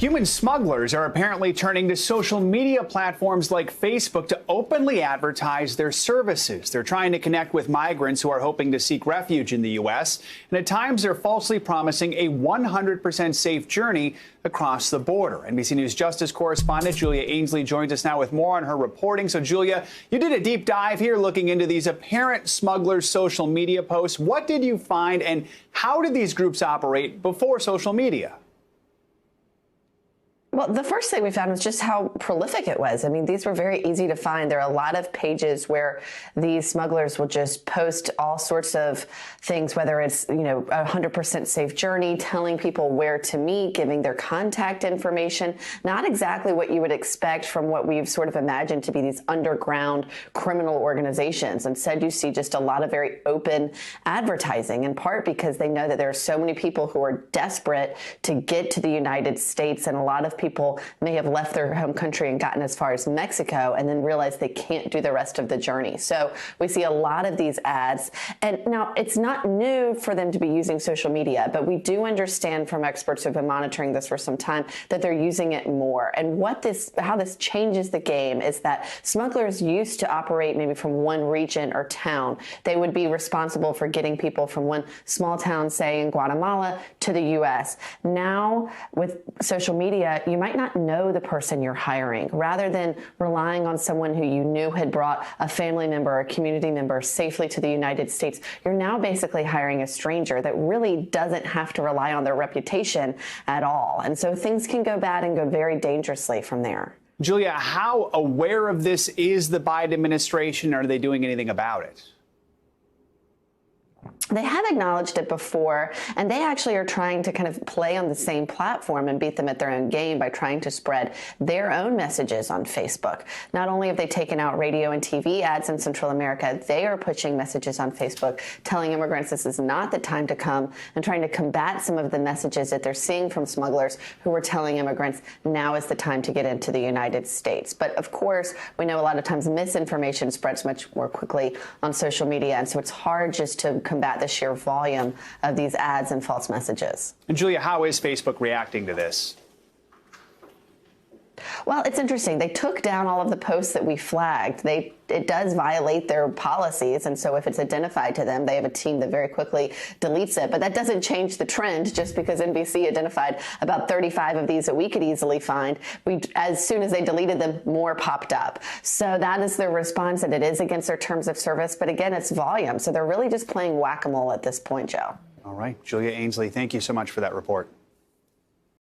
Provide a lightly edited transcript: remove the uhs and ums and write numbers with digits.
Human smugglers are apparently turning to social media platforms like Facebook to openly advertise their services. They're trying to connect with migrants who are hoping to seek refuge in the U.S. And at times, they're falsely promising a 100% safe journey across the border. NBC News Justice correspondent Julia Ainsley joins us now with more on her reporting. So, Julia, you did a deep dive here looking into these apparent smugglers' social media posts. What did you find, and how did these groups operate before social media? Well, the first thing we found was just how prolific it was. I mean, these were very easy to find. There are a lot of pages where these smugglers will just post all sorts of things, whether it's, a 100% safe journey, telling people where to meet, giving their contact information, not exactly what you would expect from what we've sort of imagined to be these underground criminal organizations. Instead, you see just a lot of very open advertising, in part because they know that there are so many people who are desperate to get to the United States, and a lot of people may have left their home country and gotten as far as Mexico and then realized they can't do the rest of the journey. So we see a lot of these ads. And now it's not new for them to be using social media, but we do understand from experts who've been monitoring this for some time that they're using it more. And how this changes the game is that smugglers used to operate maybe from one region or town. They would be responsible for getting people from one small town, say in Guatemala, to the U.S. Now, with social media, you might not know the person you're hiring. Rather than relying on someone who you knew had brought a family member or a community member safely to the United States, you're now basically hiring a stranger that really doesn't have to rely on their reputation at all. And so things can go bad and go very dangerously from there. Julia, how aware of this is the Biden administration? Are they doing anything about it? They have acknowledged it before, and they actually are trying to kind of play on the same platform and beat them at their own game by trying to spread their own messages on Facebook. Not only have they taken out radio and TV ads in Central America, they are pushing messages on Facebook telling immigrants this is not the time to come, and trying to combat some of the messages that they're seeing from smugglers who are telling immigrants now is the time to get into the United States. But of course, we know a lot of times misinformation spreads much more quickly on social media, and so it's hard just to combat the sheer volume of these ads and false messages. And Julia, how is Facebook reacting to this? Well, it's interesting. They took down all of the posts that we flagged. It does violate their policies, and so if it's identified to them, they have a team that very quickly deletes it. But that doesn't change the trend. Just because NBC identified about 35 of these that we could easily find, as soon as they deleted them, more popped up. So that is their response, and it is against their terms of service. But again, it's volume. So they're really just playing whack-a-mole at this point, Joe. All right. Julia Ainsley, thank you so much for that report.